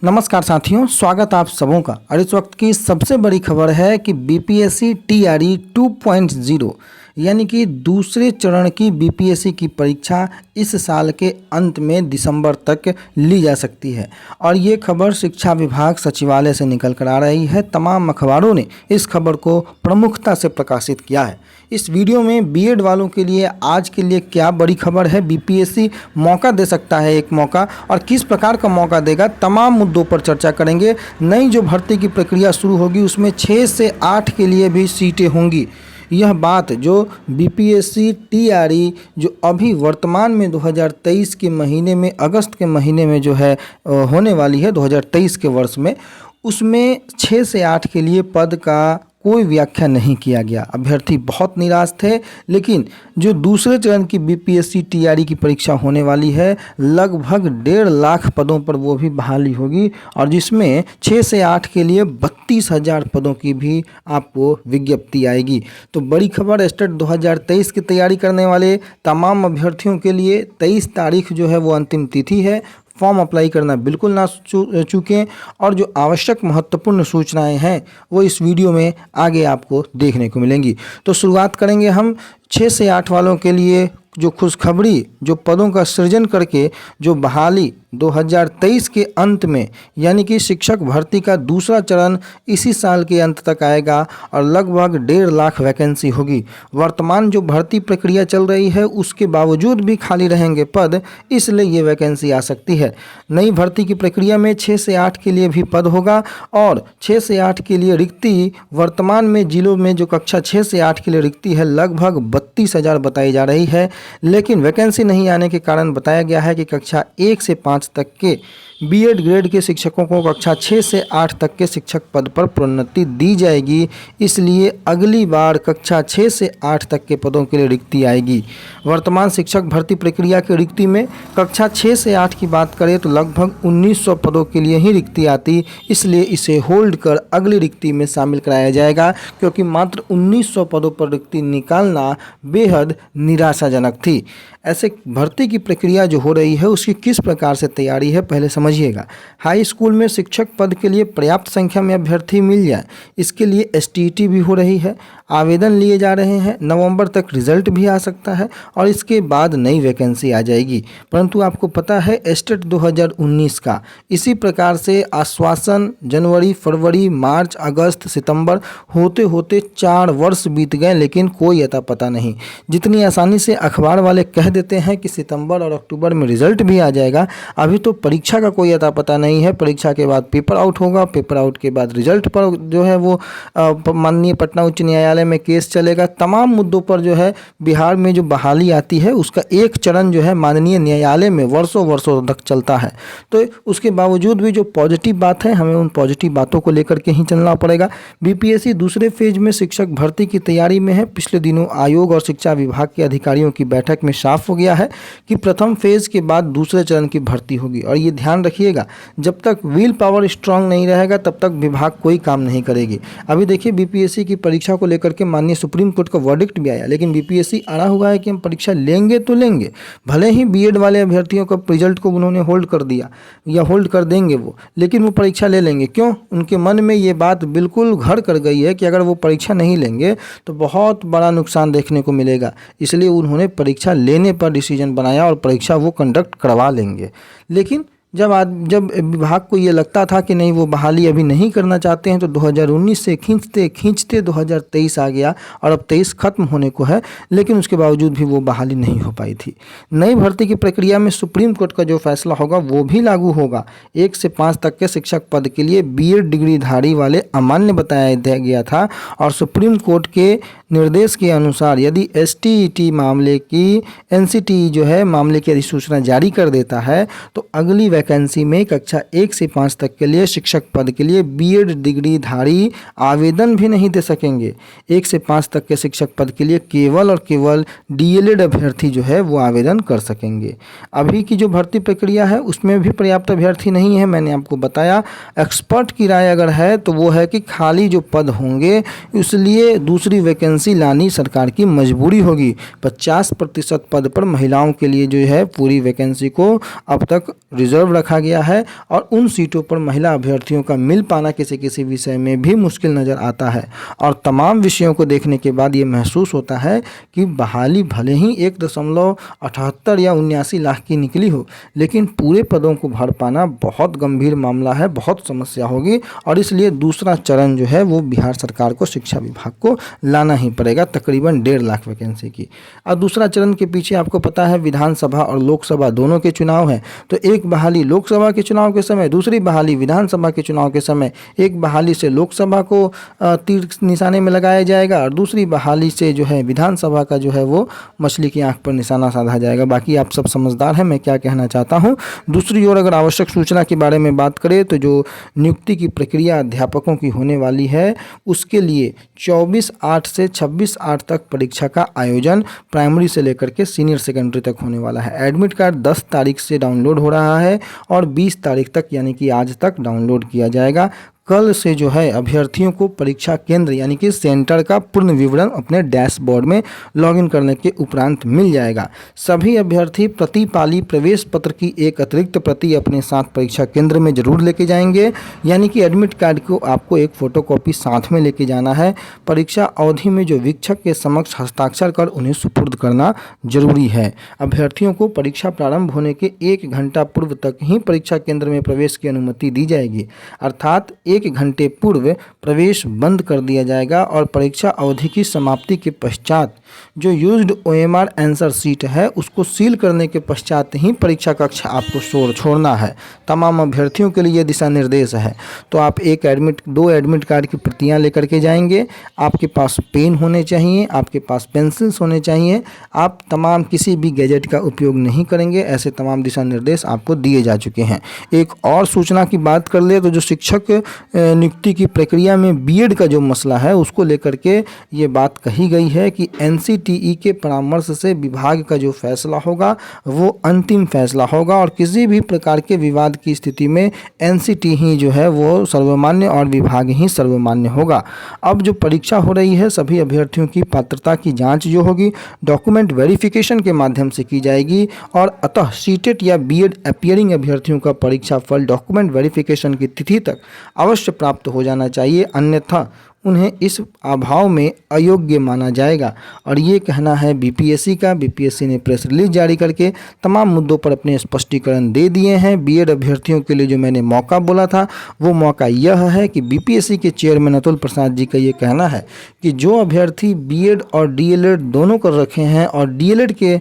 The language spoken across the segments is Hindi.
नमस्कार साथियों, स्वागत आप सबों का। और इस वक्त की सबसे बड़ी खबर है कि बीपीएससी टीआरई 2.0 यानी कि दूसरे चरण की बीपीएससी की परीक्षा इस साल के अंत में दिसंबर तक ली जा सकती है। और ये खबर शिक्षा विभाग सचिवालय से निकल कर आ रही है। तमाम अखबारों ने इस खबर को प्रमुखता से प्रकाशित किया है। इस वीडियो में बीएड वालों के लिए आज के लिए क्या बड़ी खबर है, बीपीएससी मौका दे सकता है एक मौका, और किस प्रकार का मौका देगा, तमाम मुद्दों पर चर्चा करेंगे। नई जो भर्ती की प्रक्रिया शुरू होगी उसमें 6 से 8 के लिए भी सीटें होंगी। यह बात जो बीपीएससी टीआरई जो अभी वर्तमान में 2023 के महीने में, अगस्त के महीने में जो है होने वाली है 2023 के वर्ष में, उसमें 6 से 8 के लिए पद का कोई व्याख्या नहीं किया गया। अभ्यर्थी बहुत निराश थे। लेकिन जो दूसरे चरण की बीपीएससी टीआरई की परीक्षा होने वाली है, लगभग 1.5 लाख पदों पर वो भी बहाली होगी, और जिसमें 6 से 8 के लिए 32,000 पदों की भी आपको विज्ञप्ति आएगी। तो बड़ी खबर, स्टेट 2023 की तैयारी करने वाले तमाम अभ्यर्थियों के लिए 23 तारीख जो है वो अंतिम तिथि है। फॉर्म अप्लाई करना बिल्कुल ना चूकें, और जो आवश्यक महत्वपूर्ण सूचनाएं हैं वो इस वीडियो में आगे आपको देखने को मिलेंगी। तो शुरुआत करेंगे हम 6 से 8 वालों के लिए जो खुशखबरी, जो पदों का सृजन करके जो बहाली 2023 के अंत में, यानी कि शिक्षक भर्ती का दूसरा चरण इसी साल के अंत तक आएगा और लगभग 1.5 लाख वैकेंसी होगी। वर्तमान जो भर्ती प्रक्रिया चल रही है उसके बावजूद भी खाली रहेंगे पद, इसलिए ये वैकेंसी आ सकती है। नई भर्ती की प्रक्रिया में 6 से 8 के लिए भी पद होगा, और 6 से 8 के लिए रिक्ति वर्तमान में जिलों में जो कक्षा 6 से 8 के लिए रिक्ति है लगभग 32,000 बताई जा रही है। लेकिन वैकेंसी नहीं आने के कारण बताया गया है कि कक्षा 1 से 5 तक के बीएड ग्रेड के शिक्षकों को कक्षा 6 से 8 तक के शिक्षक पद पर प्रोन्नति दी जाएगी। इसलिए अगली बार कक्षा 6 से 8 तक के पदों के लिए रिक्ति आएगी। वर्तमान शिक्षक भर्ती प्रक्रिया की रिक्ति में कक्षा 6 से 8 की बात करें तो लगभग 1900 पदों के लिए ही रिक्ति आती, इसलिए इसे होल्ड कर अगली रिक्ति में शामिल कराया जाएगा, क्योंकि मात्र 1900 पदों पर रिक्ति निकालना बेहद निराशाजनक थी। ऐसे भर्ती की प्रक्रिया जो हो रही है उसकी किस प्रकार से तैयारी है पहले समझिएगा। हाई स्कूल में शिक्षक पद के लिए पर्याप्त संख्या में अभ्यर्थी मिल जाए, इसके लिए एसटीईटी भी हो रही है, आवेदन लिए जा रहे हैं। नवंबर तक रिजल्ट भी आ सकता है और इसके बाद नई वैकेंसी आ जाएगी। परंतु आपको पता है स्टेट 2019 का इसी प्रकार से आश्वासन जनवरी, फरवरी, मार्च, अगस्त, सितंबर होते होते 4 वर्ष बीत गए, लेकिन कोई अता पता नहीं। जितनी आसानी से अखबार वाले कह देते हैं कि सितंबर और अक्टूबर में रिजल्ट भी आ जाएगा, अभी तो परीक्षा का कोई अता पता नहीं है। परीक्षा के बाद पेपर आउट होगा, पेपर आउट के बाद रिजल्ट पर जो है वो माननीय पटना उच्च न्यायालय में केस चलेगा। तमाम मुद्दों पर जो है बिहार में जो बहाली आती है उसका एक चरण जो है माननीय न्यायालय में वर्षों वर्षों तक चलता है। तो उसके बावजूद भी जो पॉजिटिव बात है, हमें उन पॉजिटिव बातों को लेकर के ही चलना पड़ेगा। बीपीएससी दूसरे फेज में शिक्षक भर्ती की तैयारी में है। पिछले दिनों आयोग और शिक्षा विभाग के अधिकारियों की बैठक में साफ हो गया है कि प्रथम फेज के बाद दूसरे चरण की भर्ती होगी। और ये ध्यान रखिएगा, जब तक विल पावर स्ट्रांग नहीं रहेगा तब तक विभाग कोई काम नहीं करेगी। अभी देखिए बीपीएससी की परीक्षा को लेकर के माननीय सुप्रीम कोर्ट का वर्डिक्ट भी आया, लेकिन बीपीएससी अड़ा हुआ है कि हम परीक्षा लेंगे तो लेंगे। भले ही बीएड वाले अभ्यर्थियों का रिजल्ट को उन्होंने होल्ड कर दिया या होल्ड कर देंगे वो, लेकिन वो परीक्षा ले लेंगे। क्यों? उनके मन में ये बात बिल्कुल घर कर गई है कि अगर वो परीक्षा नहीं लेंगे तो बहुत बड़ा नुकसान देखने को मिलेगा। इसलिए उन्होंने परीक्षा लेने पर डिसीजन बनाया और परीक्षा वो कंडक्ट करवा लेंगे। लेकिन जब विभाग को ये लगता था कि नहीं, वो बहाली अभी नहीं करना चाहते हैं, तो 2019 से खींचते 2023 आ गया और अब 23 खत्म होने को है, लेकिन उसके बावजूद भी वो बहाली नहीं हो पाई थी। नई भर्ती की प्रक्रिया में सुप्रीम कोर्ट का जो फैसला होगा वो भी लागू होगा। 1 से 5 तक के शिक्षक पद के लिए बीएड डिग्रीधारी वाले अमान्य बताया गया था, और सुप्रीम कोर्ट के निर्देश के अनुसार यदि एसटीईटी मामले की एनसीटी जो है मामले की अधिसूचना जारी कर देता है तो अगली वैकेंसी में कक्षा 1 से 5 तक के लिए शिक्षक पद के लिए बीएड डिग्रीधारी आवेदन भी नहीं दे सकेंगे। 1 से 5 तक के शिक्षक पद के लिए केवल और केवल डीएलएड अभ्यर्थी जो है वो आवेदन कर सकेंगे। अभी की जो भर्ती प्रक्रिया है उसमें भी पर्याप्त अभ्यर्थी नहीं है। मैंने आपको बताया, एक्सपर्ट की राय अगर है तो वो है कि खाली जो पद होंगे इसलिए दूसरी वैकेंसी लानी सरकार की मजबूरी होगी। 50% पद पर महिलाओं के लिए जो है पूरी वैकेंसी को अब तक रिजर्व रिजर्व रखा गया है और उन सीटों पर महिला अभ्यर्थियों का मिल पाना किसी किसी विषय में भी मुश्किल नज़र आता है। और तमाम विषयों को देखने के बाद ये महसूस होता है कि बहाली भले ही 1.78 या 79 लाख की निकली हो, लेकिन पूरे पदों को भर पाना बहुत गंभीर मामला है, बहुत समस्या होगी। और इसलिए दूसरा चरण जो है वो बिहार सरकार को, शिक्षा विभाग को लाना ही पड़ेगा, तकरीबन 1.5 लाख वैकेंसी की। और दूसरा चरण के पीछे आपको पता है विधानसभा और लोकसभा दोनों के चुनाव हैं। तो एक बहाली लोकसभा के चुनाव के समय, दूसरी बहाली विधानसभा के चुनाव के समय। एक बहाली से लोकसभा को तीर निशाने में लगाया जाएगा और दूसरी बहाली से जो है विधानसभा का जो है वो मछली की आंख पर निशाना साधा जाएगा। बाकी आप सब समझदार हैं मैं क्या कहना चाहता हूं। दूसरी ओर अगर आवश्यक सूचना के बारे में बात करें तो जो नियुक्ति की प्रक्रिया अध्यापकों की होने वाली है उसके लिए 24/8 से 26/8 तक परीक्षा का आयोजन प्राइमरी से लेकर के सीनियर सेकेंडरी तक होने वाला है। एडमिट कार्ड 10 तारीख से डाउनलोड हो रहा है और 20 तारीख तक यानी कि आज तक डाउनलोड किया जाएगा। कल से जो है अभ्यर्थियों को परीक्षा केंद्र यानी कि सेंटर का पूर्ण विवरण अपने डैशबोर्ड में लॉगिन करने के उपरांत मिल जाएगा। सभी अभ्यर्थी प्रति पाली प्रवेश पत्र की एक अतिरिक्त प्रति अपने साथ परीक्षा केंद्र में जरूर लेके जाएंगे, यानी कि एडमिट कार्ड को आपको एक फ़ोटोकॉपी साथ में लेके जाना है। परीक्षा अवधि में जो वीक्षक के समक्ष हस्ताक्षर कर उन्हें सुपुर्द करना जरूरी है। अभ्यर्थियों को परीक्षा प्रारंभ होने के 1 घंटा पूर्व तक ही परीक्षा केंद्र में प्रवेश की अनुमति दी जाएगी, अर्थात 1 घंटे पूर्व प्रवेश बंद कर दिया जाएगा और परीक्षा अवधि की समाप्ति के पश्चात जो यूज्ड OMR आंसर सीट है उसको सील करने के पश्चात ही परीक्षा कक्ष आपको छोड़ना है। तमाम अभ्यर्थियों के लिए दिशा निर्देश है। तो आप 2 एडमिट कार्ड की प्रतियां लेकर के जाएंगे। आपके पास पेन होने चाहिए, आपके पास पेंसिल्स होने चाहिए। आप तमाम किसी भी गैजेट का उपयोग नहीं करेंगे, ऐसे तमाम दिशा निर्देश आपको दिए जा चुके हैं। एक और सूचना की बात कर ले तो जो शिक्षक नियुक्ति की प्रक्रिया में बीएड का जो मसला है उसको लेकर के ये बात कही गई है कि NCTE के परामर्श से विभाग का जो फैसला होगा वो अंतिम फैसला होगा और किसी भी प्रकार के विवाद की स्थिति में NCTE ही जो है वो सर्वमान्य और विभाग ही सर्वमान्य होगा। अब जो परीक्षा हो रही है सभी अभ्यर्थियों की पात्रता की जांच जो होगी डॉक्यूमेंट वेरिफिकेशन के माध्यम से की जाएगी और अतः सीटेट या बीएड अपीयरिंग अभ्यर्थियों का परीक्षा फल डॉक्यूमेंट वेरिफिकेशन की तिथि तक अवश्य प्राप्त हो जाना चाहिए, अन्यथा उन्हें इस अभाव में अयोग्य माना जाएगा। और ये कहना है बीपीएससी का। बीपीएससी ने प्रेस रिलीज जारी करके तमाम मुद्दों पर अपने स्पष्टीकरण दे दिए हैं। बीएड अभ्यर्थियों के लिए जो मैंने मौका बोला था वो मौका यह है कि बीपीएससी के चेयरमैन अतुल प्रसाद जी का ये कहना है कि जो अभ्यर्थी बीएड और डीएलएड दोनों कर रखे हैं और डीएलएड के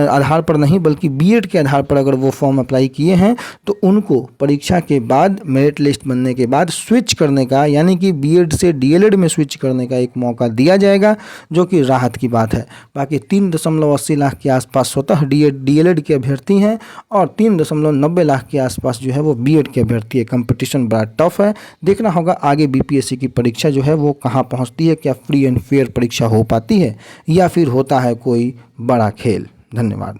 आधार पर नहीं बल्कि बीएड के आधार पर अगर वो फॉर्म अप्लाई किए हैं तो उनको परीक्षा के बाद मेरिट लिस्ट बनने के बाद स्विच करने का यानी कि बीएड से डीएलएड में स्विच करने का एक मौका दिया जाएगा, जो कि राहत की बात है। बाकी 3.80 लाख के आसपास स्वतः डीएलएड के अभ्यर्थी हैं और 3.90 लाख के आसपास जो है वो बीएड के अभ्यर्थी है। कंपटीशन बड़ा टफ है, देखना होगा आगे बीपीएससी की परीक्षा जो है वो कहाँ पहुँचती है। क्या फ्री एंड फेयर परीक्षा हो पाती है या फिर होता है कोई बड़ा खेल। धन्यवाद।